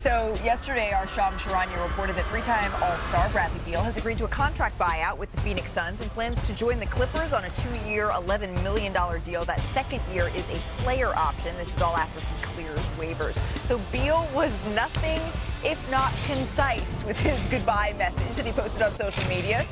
So yesterday, our Shams Charania reported that three-time All-Star Bradley Beal has agreed to a contract buyout with the Phoenix Suns and plans to join the Clippers on a 2-year, $11 million deal. That second year is a player option. This is all after he clears waivers. So Beal was nothing if not concise with his goodbye message that he posted on social media.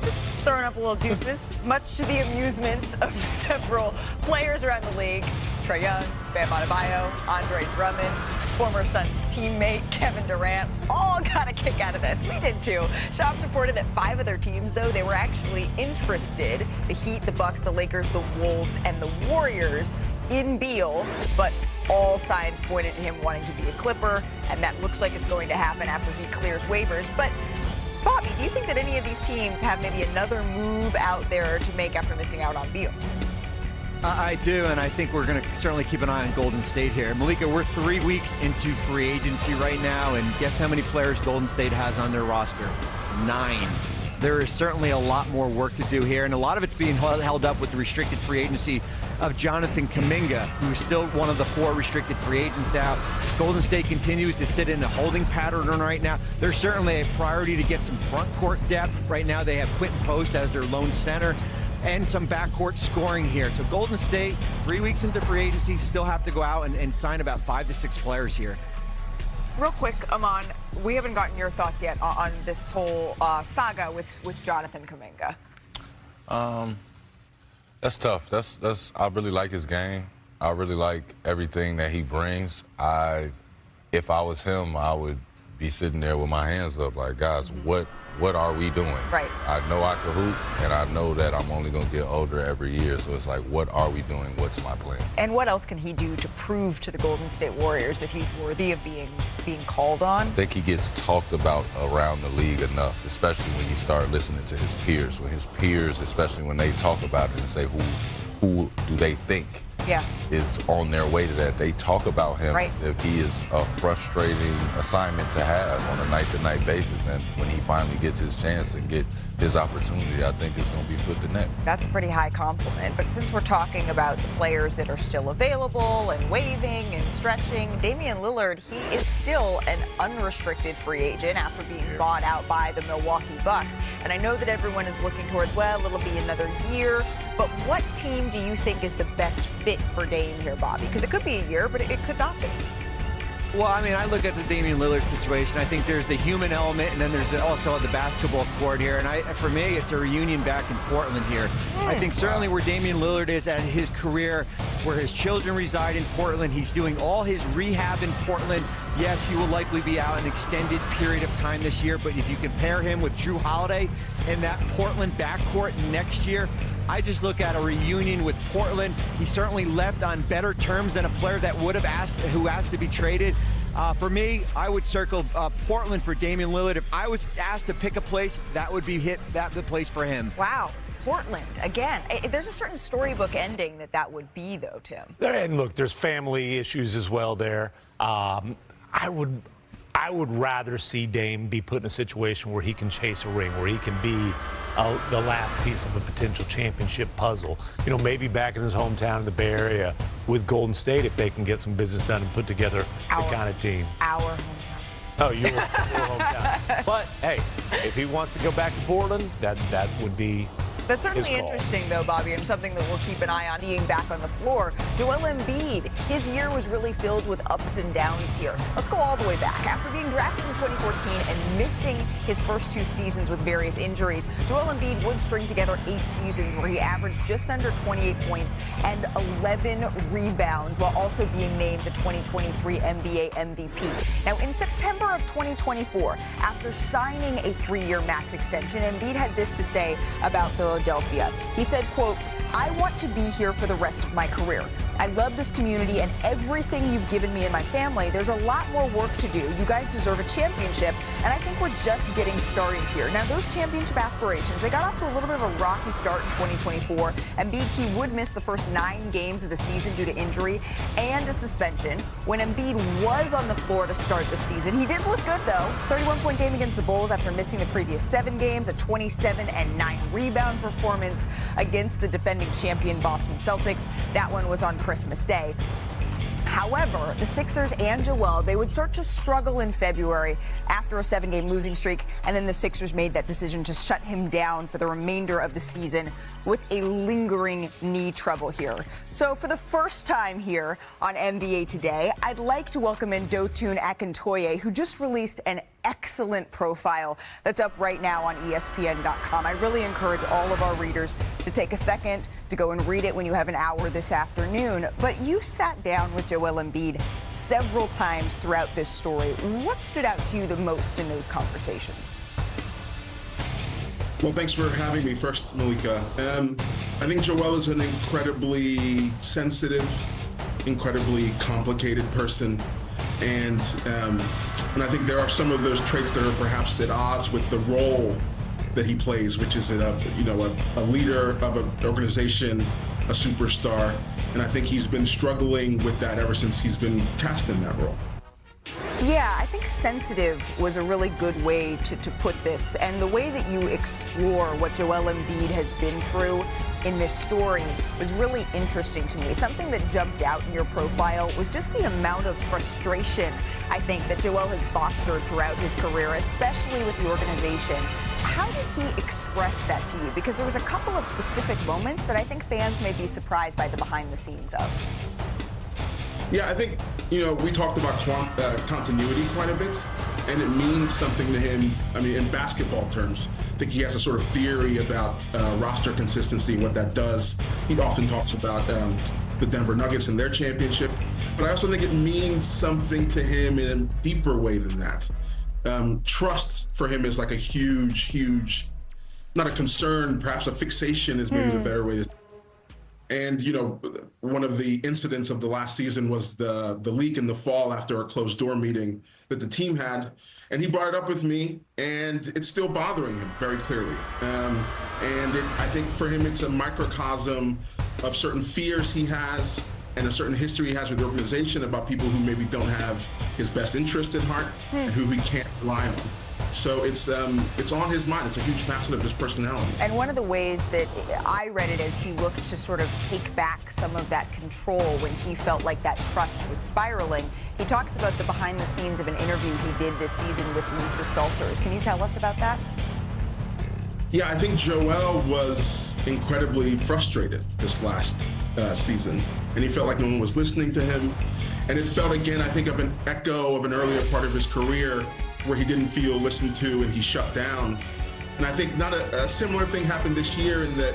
Just throwing up a little deuces, much to the amusement of several players around the league. Trae Young, Bam Adebayo, Andre Drummond, former Suns teammate Kevin Durant, all got a kick out of this. We did too. Shams reported that 5 of their teams, though, they were actually interested. The Heat, the Bucks, the Lakers, the Wolves, and the Warriors in Beal, but all signs pointed to him wanting to be a Clipper, and that looks like it's going to happen after he clears waivers. But Bobby, do you think that any of these teams have maybe another move out there to make after missing out on Beal? I do, and I think we're going to certainly keep an eye on Golden State here. Malika, we're 3 weeks into free agency right now, and guess how many players Golden State has on their roster? 9. There is certainly a lot more work to do here, and a lot of it's being held up with the restricted free agency of Jonathan Kuminga, who's still one of the 4 restricted free agents out. Golden State continues to sit in a holding pattern right now. There's certainly a priority to get some front court depth. Right now they have Quentin Post as their lone center and some backcourt scoring here. So Golden State, 3 weeks into free agency, still have to go out and sign about 5 to 6 players here. Real quick, Aman, we haven't gotten your thoughts yet on this whole saga with Jonathan Kuminga. That's tough. I really like his game. I really like everything that he brings. If I was him, I would be sitting there with my hands up like, guys, what are we doing? Right. I know I can hoop, and I know that I'm only going to get older every year. So it's like, what are we doing? What's my plan? And what else can he do to prove to the Golden State Warriors that he's worthy of being called on? I think he gets talked about around the league enough, especially when you start listening to his peers. When his peers, especially when they talk about it and say who do they think is on their way to that, they talk about him if he is a frustrating assignment to have on a night-to-night basis. And when he finally gets his chance and get his opportunity, I think it's going to be foot to neck. That's a pretty high compliment. But since we're talking about the players that are still available and waiving and stretching, Damian Lillard, he is still an unrestricted free agent after being bought out by the Milwaukee Bucks. And I know that everyone is looking towards, well, it'll be another year. But what team do you think is the best fit for Dame here, Bobby? Because it could be a year, but it could not be. Well, I mean, I look at the Damian Lillard situation. I think there's the human element, and then there's also the basketball court here. And for me, it's a reunion back in Portland here. I think certainly where Damian Lillard is at his career, where his children reside in Portland, he's doing all his rehab in Portland. Yes, he will likely be out an extended period of time this year, but if you compare him with Jrue Holiday in that Portland backcourt next year, I just look at a reunion with Portland. He certainly left on better terms than a player that would have who asked to be traded. For me, I would circle Portland for Damian Lillard. If I was asked to pick a place, that would be the place for him. Wow. Portland, again. There's a certain storybook ending that would be, though, Tim. And look, there's family issues as well there. I would rather see Dame be put in a situation where he can chase a ring, where he can be the last piece of a potential championship puzzle. You know, maybe back in his hometown in the Bay Area with Golden State, if they can get some business done and put together the kind of team. Our hometown. Oh, your hometown. But, hey, if he wants to go back to Portland, that would be That's certainly interesting, though, Bobby, and something that we'll keep an eye on seeing back on the floor. Joel Embiid, his year was really filled with ups and downs here. Let's go all the way back. After being drafted in 2014 and missing his first 2 seasons with various injuries, Joel Embiid would string together 8 seasons where he averaged just under 28 points and 11 rebounds, while also being named the 2023 NBA MVP. Now, in September of 2024, after signing a 3-year max extension, Embiid had this to say about Philadelphia. He said, quote, "I want to be here for the rest of my career. I love this community and everything you've given me and my family. There's a lot more work to do. You guys deserve a championship, and I think we're just getting started here." Now, those championship aspirations, they got off to a little bit of a rocky start in 2024. Embiid, he would miss the first 9 games of the season due to injury and a suspension. When Embiid was on the floor to start the season, he did look good, though. 31-point game against the Bulls after missing the previous 7 games, a 27-9 rebound performance against the defending champion Boston Celtics. That one was on Christmas Day. However, the Sixers and Joel, they would start to struggle in February after a 7-game losing streak, and then the Sixers made that decision to shut him down for the remainder of the season with a lingering knee trouble here. So for the first time here on NBA Today, I'd like to welcome in Dotun Akintoye, who just released an excellent profile that's up right now on ESPN.com. I really encourage all of our readers to take a second to go and read it when you have an hour this afternoon. But you sat down with Joel Embiid several times throughout this story. What stood out to you the most in those conversations? Well, thanks for having me first, Malika. I think Joel is an incredibly sensitive, incredibly complicated person. And I think there are some of those traits that are perhaps at odds with the role that he plays, which is a leader of an organization, a superstar. And I think he's been struggling with that ever since he's been cast in that role. Yeah, I think sensitive was a really good way to put this. And the way that you explore what Joel Embiid has been through in this story was really interesting to me. Something that jumped out in your profile was just the amount of frustration, I think, that Joel has fostered throughout his career, especially with the organization. How did he express that to you? Because there was a couple of specific moments that I think fans may be surprised by the behind the scenes of. Yeah, I think, we talked about continuity quite a bit, and it means something to him. I mean, in basketball terms, I think he has a sort of theory about roster consistency, what that does. He often talks about the Denver Nuggets and their championship, but I also think it means something to him in a deeper way than that. Trust for him is like a huge, not a concern, perhaps a fixation is maybe the better way to. And, one of the incidents of the last season was the leak in the fall after a closed door meeting that the team had. And he brought it up with me, and it's still bothering him very clearly. I think for him, it's a microcosm of certain fears he has and a certain history he has with the organization about people who maybe don't have his best interest at heart and who he can't rely on. So it's on his mind. It's a huge facet of his personality. And one of the ways that I read it is he looked to sort of take back some of that control when he felt like that trust was spiraling. He talks about the behind the scenes of an interview he did this season with Lisa Salters. Can you tell us about that? Yeah, I think Joel was incredibly frustrated this last season, and he felt like no one was listening to him. And it felt, again, I think, of an echo of an earlier part of his career where he didn't feel listened to and he shut down. And I think not a similar thing happened this year in that,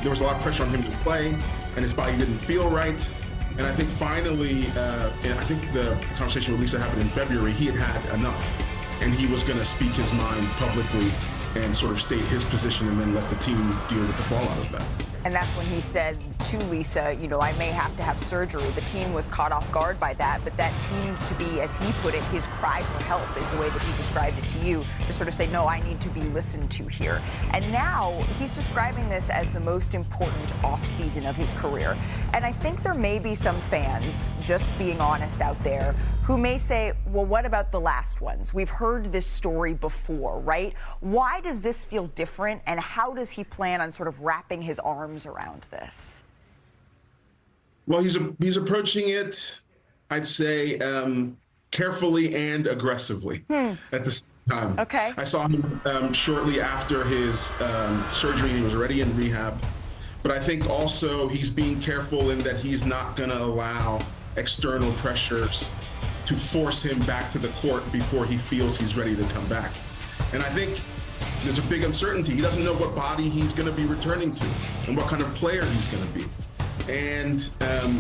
there was a lot of pressure on him to play and his body didn't feel right. And I think finally, and I think the conversation with Lisa happened in February, he had enough and he was gonna speak his mind publicly and sort of state his position and then let the team deal with the fallout of that. And that's when he said to Lisa, I may have to have surgery. The team was caught off guard by that, but that seemed to be, as he put it, his cry for help is the way that he described it to you, to sort of say, no, I need to be listened to here. And now he's describing this as the most important offseason of his career. And I think there may be some fans, just being honest out there, who may say, well, what about the last ones? We've heard this story before, right? Why does this feel different, and how does he plan on sort of wrapping his arms around this? Well, he's approaching it, I'd say, carefully and aggressively at the same time. Okay. I saw him shortly after his surgery. He was already in rehab. But I think also he's being careful in that he's not going to allow external pressures to force him back to the court before he feels he's ready to come back. And I think there's a big uncertainty. He doesn't know what body he's going to be returning to and what kind of player he's going to be. And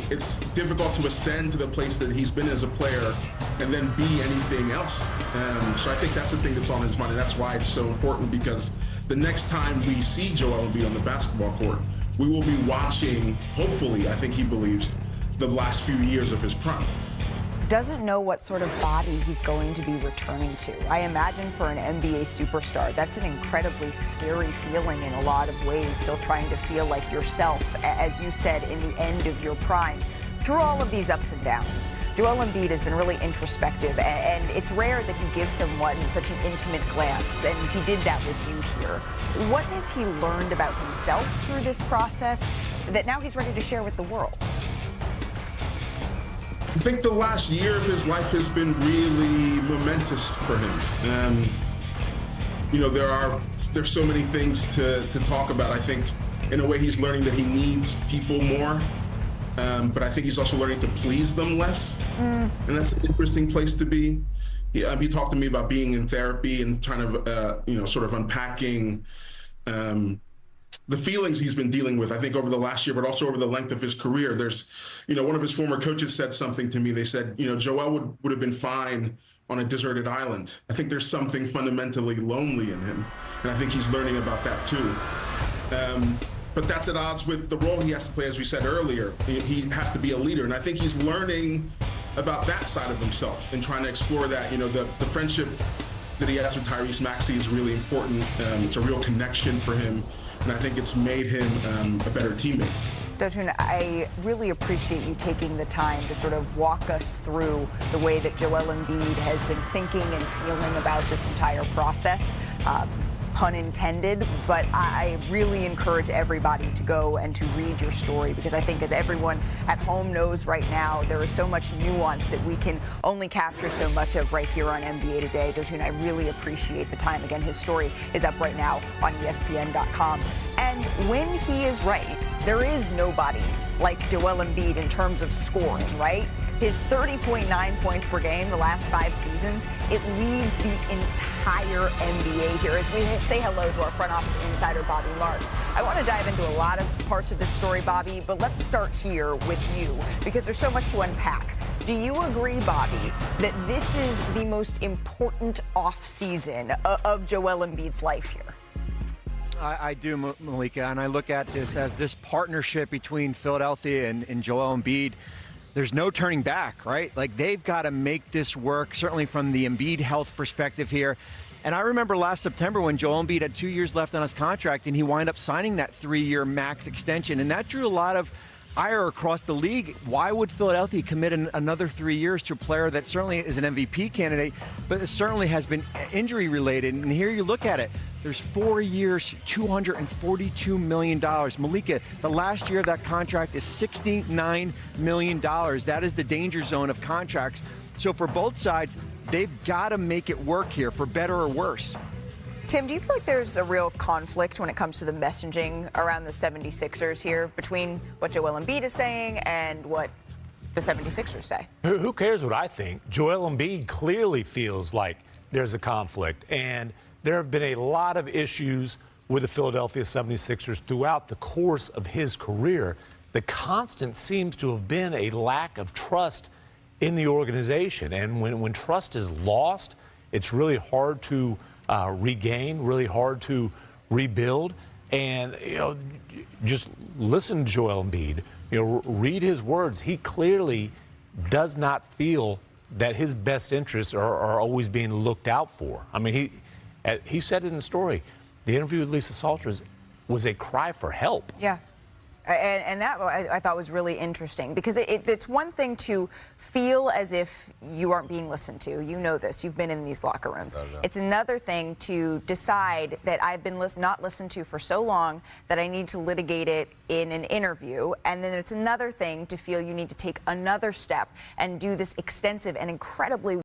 it's difficult to ascend to the place that he's been as a player and then be anything else. So I think that's the thing that's on his mind, and that's why it's so important, because the next time we see Joel Embiid on the basketball court, we will be watching, hopefully, I think he believes, the last few years of his prime. Doesn't know what sort of body he's going to be returning to. I imagine for an NBA superstar, that's an incredibly scary feeling in a lot of ways, still trying to feel like yourself, as you said, in the end of your prime. Through all of these ups and downs, Joel Embiid has been really introspective, and it's rare that he gives someone such an intimate glance, and he did that with you here. What has he learned about himself through this process that now he's ready to share with the world? I think the last year of his life has been really momentous for him. You know, there's so many things to talk about. I think in a way he's learning that he needs people more, but I think he's also learning to please them less, and that's an interesting place to be. He talked to me about being in therapy and trying to, you know, sort of unpacking the feelings he's been dealing with, I think, over the last year, but also over the length of his career. There's, you know, one of his former coaches said something to me. They said, you know, Joel would have been fine on a deserted island. I think there's something fundamentally lonely in him, and I think he's learning about that too. But that's at odds with the role he has to play, as we said earlier. He has to be a leader, and I think he's learning about that side of himself and trying to explore that. You know, the friendship that he has with Tyrese Maxey is really important. It's a real connection for him, and I think it's made him a better teammate. Jayden, I really appreciate you taking the time to sort of walk us through the way that Joel Embiid has been thinking and feeling about this entire process. Pun intended, but I really encourage everybody to go and to read your story, because I think, as everyone at home knows right now, there is so much nuance that we can only capture so much of right here on NBA Today. Jayden, I really appreciate the time. Again, his story is up right now on ESPN.com. And when he is right, there is nobody like Joel Embiid in terms of scoring, right? His 30.9 points per game the last 5 seasons, it leads the entire NBA here. As we say hello to our front office insider, Bobby Marks. I want to dive into a lot of parts of this story, Bobby, but let's start here with you, because there's so much to unpack. Do you agree, Bobby, that this is the most important offseason of Joel Embiid's life here? I do, Malika, and I look at this as this partnership between Philadelphia and Joel Embiid. There's no turning back, right? Like, they've got to make this work, certainly from the Embiid health perspective here. And I remember last September when Joel Embiid had 2 years left on his contract, and he wound up signing that 3-year max extension, and that drew a lot of ire across the league. Why would Philadelphia commit another 3 years to a player that certainly is an MVP candidate, but it certainly has been injury related? And here you look at it. There's 4 years, $242 million. Malika, the last year of that contract is $69 million. That is the danger zone of contracts. So for both sides, they've got to make it work here, for better or worse. Tim, do you feel like there's a real conflict when it comes to the messaging around the 76ers here between what Joel Embiid is saying and what the 76ers say? Who cares what I think? Joel Embiid clearly feels like there's a conflict, and there have been a lot of issues with the Philadelphia 76ers throughout the course of his career. The constant seems to have been a lack of trust in the organization. And when trust is lost, it's really hard to regain, really hard to rebuild. And, you know, just listen to Joel Embiid, you know, read his words. He clearly does not feel that his best interests are always being looked out for. I mean, he said it in the story. The interview with Lisa Salters was a cry for help. Yeah. And that I thought was really interesting, because it's one thing to feel as if you aren't being listened to. You know this. You've been in these locker rooms. It's another thing to decide that I've been not listened to for so long that I need to litigate it in an interview. And then it's another thing to feel you need to take another step and do this extensive and incredibly